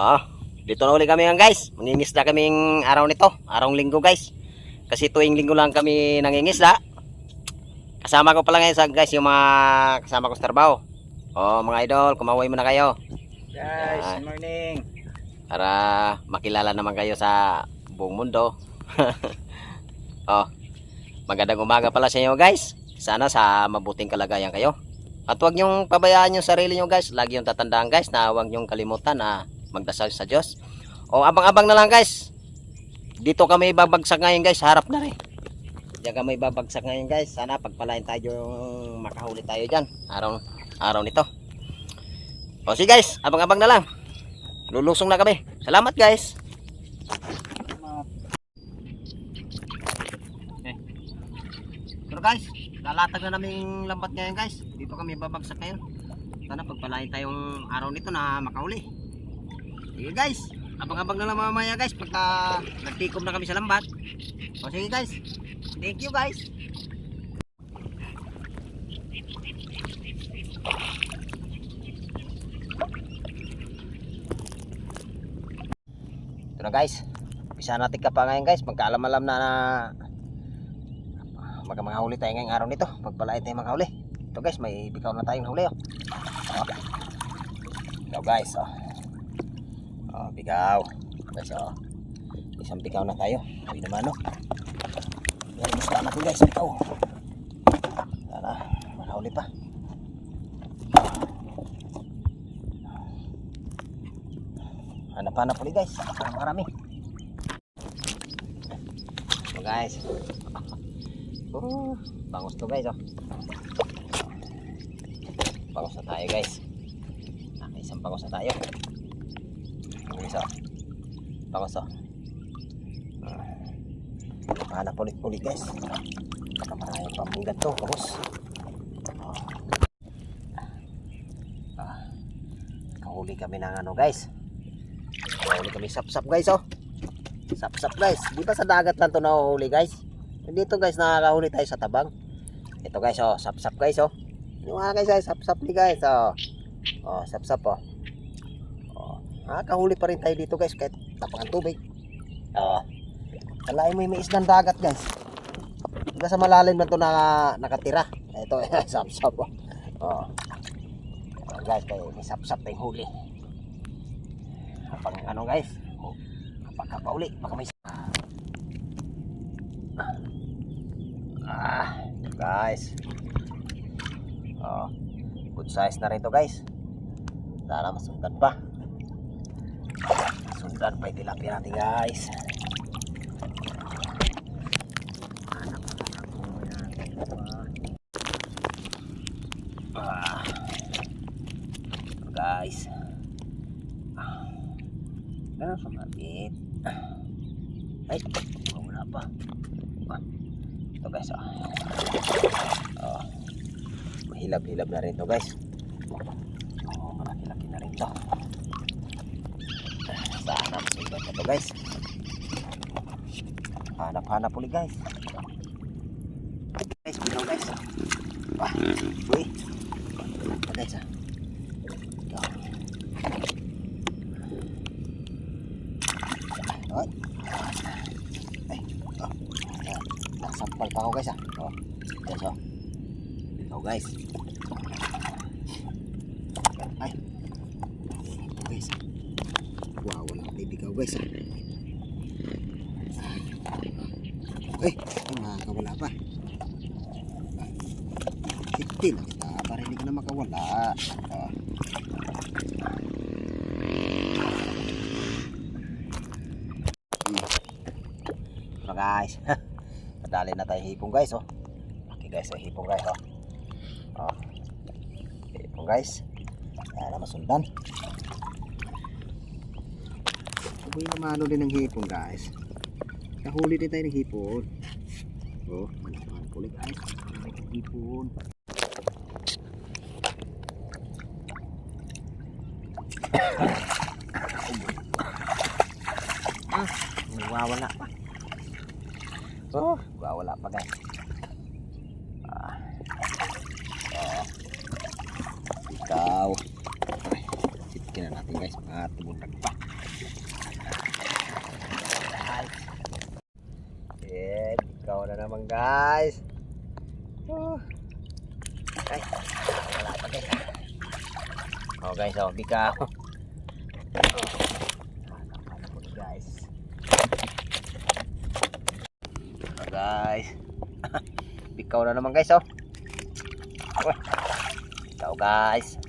Oh, dito na uli kami guys. Mangingisda kaming araw nito, araw linggo guys. Kasi tuwing linggo lang kami nangingisda. Kasama ko pala ngayon guys yung mga kasama ko sa trabaho. Oh, mga idol, kumaway muna kayo. Guys, Yan. good morning. Para makilala naman kayo sa buong mundo. Oh, magandang umaga pala sa inyo guys. Sana sa mabuting kalagayan kayo. At huwag niyong pabayaan yung sarili nyo guys. Lagi yung tatandaan guys na huwag niyong kalimutan na magdasal sa Diyos. O abang-abang na lang guys. Dito kami babagsak ngayon guys. Harap na rin. Diyan kami babagsak ngayon guys. Sana pagpalain tayo yung makahuli tayo dyan. Araw nito. O sige guys. Abang-abang na lang. Lulusong na kami. Salamat guys. Pero guys, lalatag na naming lambat ngayon guys. Dito kami babagsak ngayon. Sana pagpalain tayong araw nito na makahuli. Sige guys, abang-abang na lang mamaya guys pagka nagtikom na kami sa lambat. O sige guys, thank you guys. Ito na guys, umpisa natin ka pa ngayon guys. Magkaalam-alam na mga huli tayo ngayong araw nito. Pagpalain tayo mga huli. Ito guys, may bikaw na tayong huli. Bikaw guys. Bikaw guys. Isang bikaw na tayo. Hindi naman Yan, gusto natin guys. Bikaw. Sana mga huli pa. Hanap-hanap ulit guys. Marami. So guys, bangos to guys. Bangos na tayo guys. Isang bangos na tayo guys. Bangos. Hanap ulit guys. Marami pang munggat to bangos. Kahuli kami ng ano guys. Kahuli kami sap-sap guys. Sap-sap guys. Di ba sa dagat lang to nahuhuli guys? Dito guys nakakahuli tayo sa tabang. Ito guys sap-sap guys. Yung mga guys sap-sap ni guys. Sap-sap nakakahuli pa rin tayo dito guys kahit tapang ang tubig. Kalahin mo yung may isdang dagat guys. Diba sa malalim na to nakatira. Ito sap-sap guys, may sap-sap tayong huli. Kapag ano guys, kapag pauli baka may guys. Good size na rin to guys. Sana masundan pa. Masundan pa yung tilapia natin guys. Guys. Ganun sa mabit. Ay, wala pa. Ito guys. Mahilab-hilab na rin to guys. Malaki-laki na rin to. Sana masundan pa to guys. Hanap-hanap ulit guys. Guys, bitaw guys. Uy. Ito guys nasampal pa ako guys guys bitaw guys. Ay guys, wow, wala ka bitaw guys. Ay makakawala pa. Sikti na kita para hindi ka na makawala. So guys, nadali na tayo hipong guys. Okay guys, hipong guys. Hipong guys. Kaya na masundan. Sabi naman din ng hipong guys. Kahuli din tayo ng hipon. Manapaan po ulit guys. Hipon. Wawala pa. Wawala pa guys. Ikaw. Sitkin na natin guys. Tumuntag pa. naman guys. Ay, wala pa guys. Oh guys, oh, bikaw. Guys. Oh, guys. Bikaw na naman guys, oh. Bikaw guys.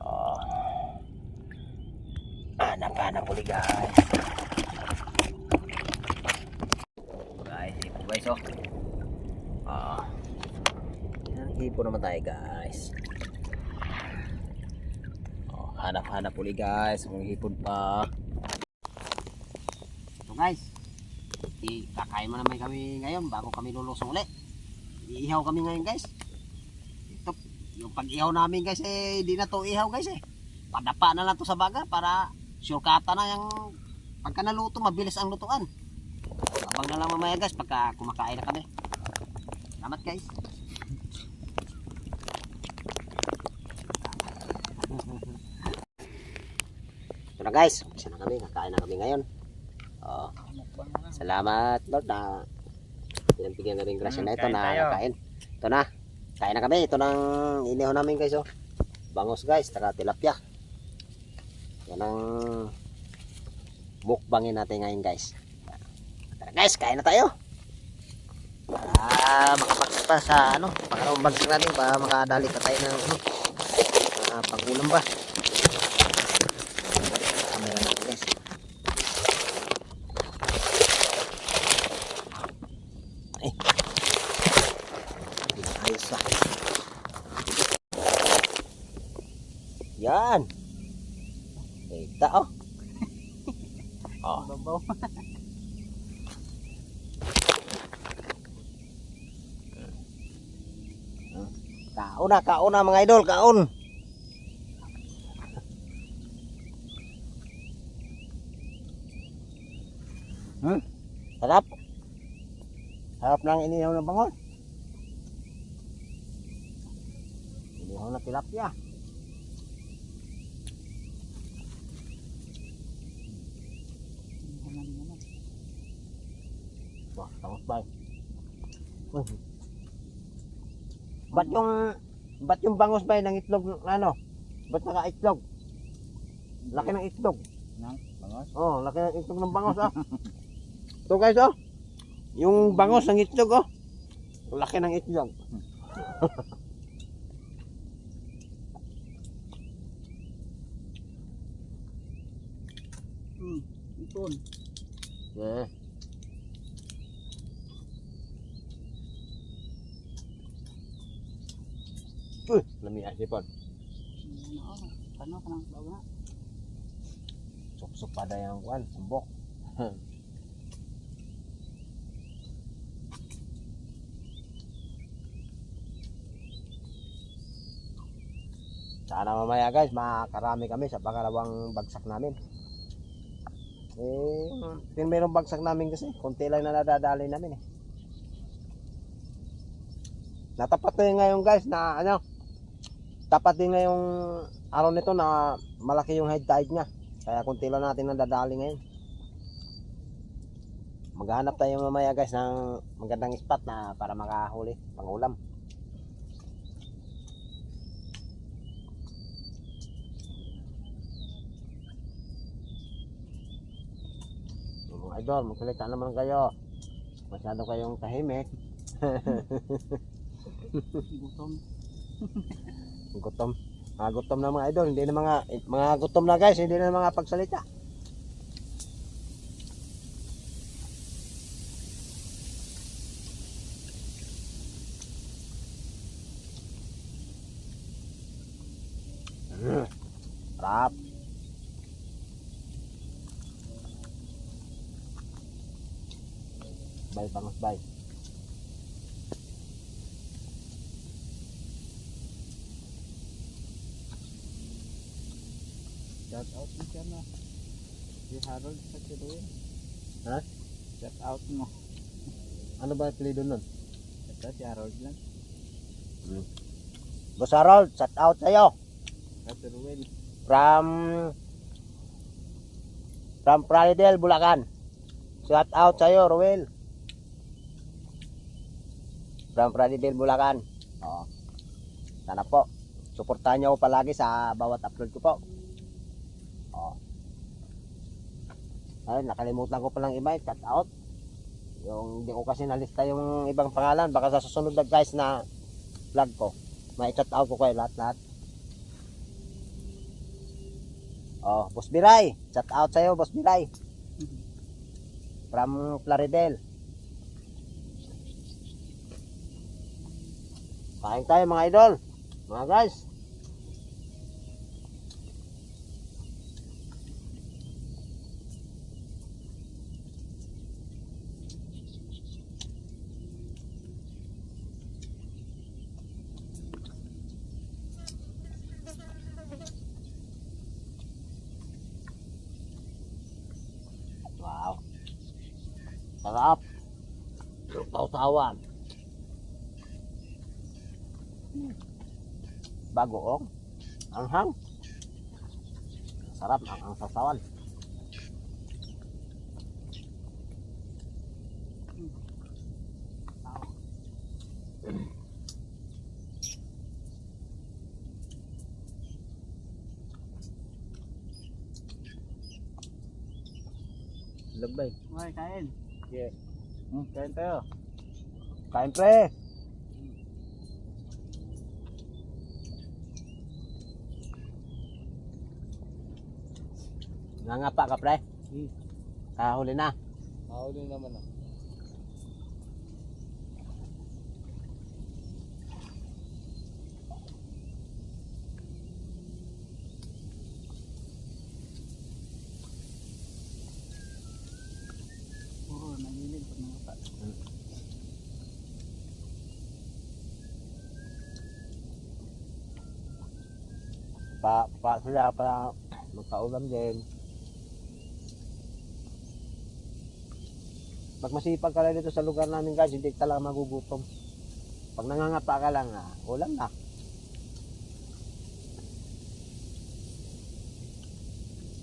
Oh. Hanap ulit guys. Guys, ipo guys, oh. Ah. Ipo naman tayo guys. Oh, hanap ulit guys. Kung hipon pa. So guys, kakain mo naman kami ngayon bago kami lulusong ulit. Iihaw kami ngayon guys. Ito, yung pag-ihaw namin guys eh, di na to ihaw guys eh. Padapa na lang to sa baga para surkata na yung pagka naluto, mabilis ang lutuan. Abang na lang mamaya guys pagka kumakain na kami. Salamat guys. Ito na guys, isa na kami, kakain na kami ngayon. Oh, salamat Lord na pinagbigyan na rin grasya na ito na nakain. Ito na, kain na kami. Ito nang inihaw namin guys, oh. Bangos guys, taka tilapia. Yan ang mukbangin natin ngayon guys. Tara guys, kain na tayo. Para makapagsak pa sa ano, pangalawang bagsak natin para makadali pa tayo ng ano, pag-ulam ba. Kamera natin guys. Ay, ayos ba. Yan. Kita oh. Oh. Kaon na mga idol, kaon. Sarap. Sarap ng inihaw ng bangos. Inihaw na tilapia. Wah, tangos ba? Ba't yung bangos ba ng itlog ano? Ba't naka-itlog? Laki ng itlog. Ng bangos? Oh, laki ng itlog ng bangos ah. Ito guys oh. Yung bangos ng itlog oh. Laki ng itlog. Ipon. Yeah. Lami asipon. Ano ka nang bago na? Sup-sup pada yang kuan, sembok. Sana mamaya guys, makarami kami sa pangalawang bagsak namin. Yung mayroong bagsak namin kasi, konti lang na nadadali namin eh. Natapat na yun ngayon guys na ano, tapat din ngayong araw nito na malaki yung high tide niya. Kaya konti lang natin nadadali ngayon. Maghanap tayo mamaya guys ng magandang spot na para makahuli, pangulam. Mga idol, magsalita naman kayo. Masyado kayong tahimik. Gutom. Gutom na mga idol, hindi na mga gutom na guys, hindi na mga pagsalita. Sarap. Bay bangos bay. Shout out mo siya na. Si Harold sa Kiruin. Ha? Shout out mo. Ano ba apelido nun? Ito si Harold lang. Boss Harold, shout out sa'yo. Sa Kiruin. From Pradel, Bulacan. Shout out sa'yo, Ruel. From Pradiville, Bulacan. Oh. Sana po. Suportahan niyo ako palagi sa bawat upload ko po. Oh. Ay, nakalimutan ko palang iba, cut out. Yung hindi ko kasi nalista yung ibang pangalan. Baka sa susunod na guys na vlog ko, may cut out ko kayo lahat. Oh, Boss Biray. Shout out sa'yo, Boss Biray. From Plaridel. Kain tayo mga idol. Mga guys. Wow. Sarap. Tautawan. Bagoong. Anghang. Sarap ang sasawan. Labay. Okay, kain. Yeah. Kain tayo. Kain pre. Nangapa ka pre? Kahuli na. Mahuli naman ah. Oo, nagilid pag nangapa. Pa sila para magkaulam din. Pag masipag ka lang dito sa lugar namin guys, hindi ka talaga magugutom. Pag nangangapa ka lang, ulam na.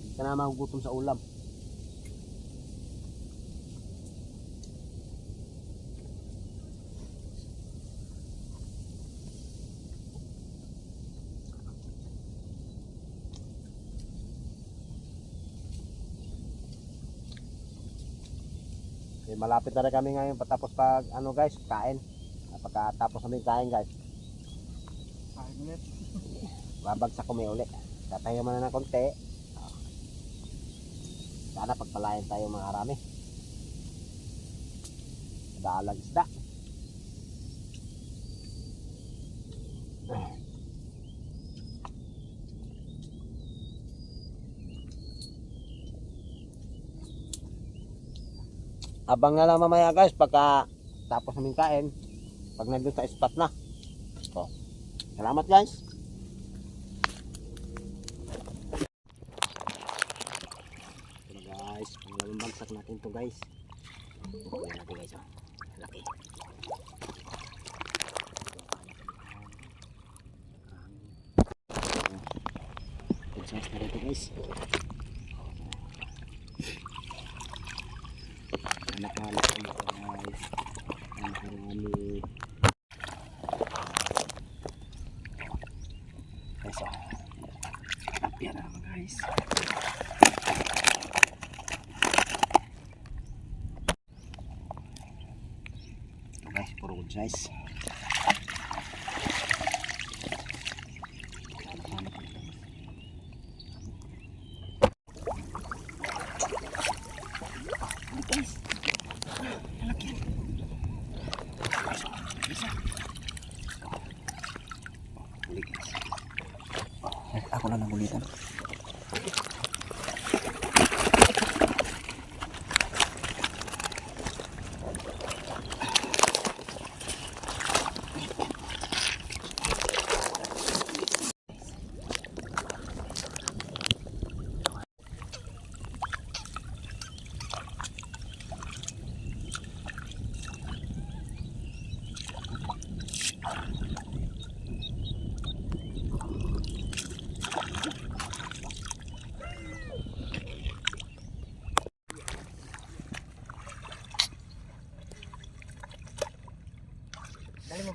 Hindi ka na magugutom sa ulam. Eh, malapit na rin kami ngayon patapos pag ano guys, kain. Pagkatapos namin kain guys, Kain ulit. babagsak kami uli. Tatayo muna ng konti. Sana pagpalain tayo mga arami. Dalag isda. Abang na lang mamaya guys pagka tapos namin kain, pag nandun sa spot na. So, salamat guys. Ito na guys, pangalawang bagsak natin to guys. Kukunin natin guys, laki. Good size na rito guys. Anak-anak ko guys. Ang karami. Guys, yan na naman guys. Ito guys, puro good size. Ako na nagulitan.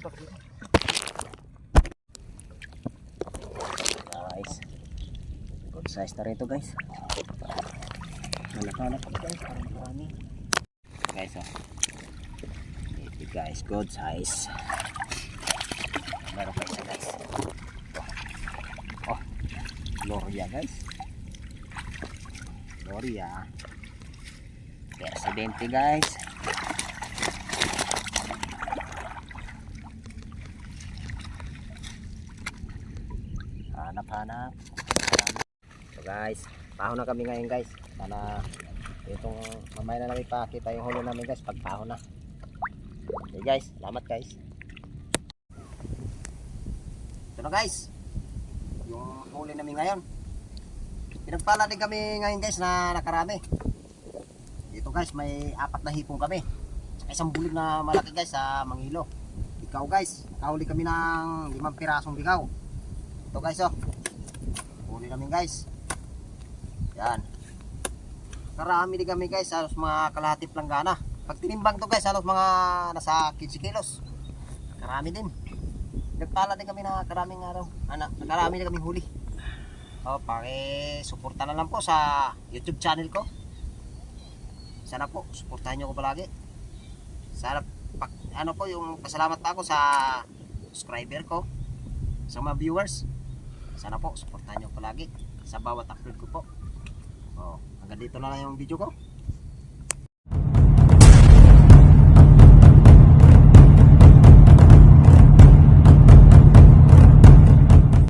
Guys. Good size na rito guys. Hanap-hanap ko guys. Parang marami. Guys oh. Ito guys. Good size. Meron pa isa guys. Oh. Gloria guys. Gloria. Presidente guys. Hanap-hanap. So guys, pahon na kami ngayon guys. Sana itong mamaya na lang ipakita yung huli namin guys pag pahon na. Okay guys, salamat guys. Ito na guys, yung huli namin ngayon. Pinagpala din kami ngayon guys na nakarami. Dito guys, may 4 na hipong kami. Saka isang bulig na malaki guys sa Mangilo. Ikaw guys, nakahuli kami ng 5 pirasong bigaw. Ito guys oh. Huli namin guys. Yan. Karami din kami guys, halos mga kalahati planggana. Pag tinimbang to guys, halos mga nasa 15 kilos. Karami din. Nagpala din kami na karaming araw. Karami din kami huli. O, paki-suporta na lang po sa YouTube channel ko. Sana po, suportahan nyo ko palagi. Sana, yung pasalamat pa ako sa subscriber ko, sa mga viewers. Sana po, suportahan nyo palagi sa bawat upload ko po. O, hanggang dito na lang yung video ko.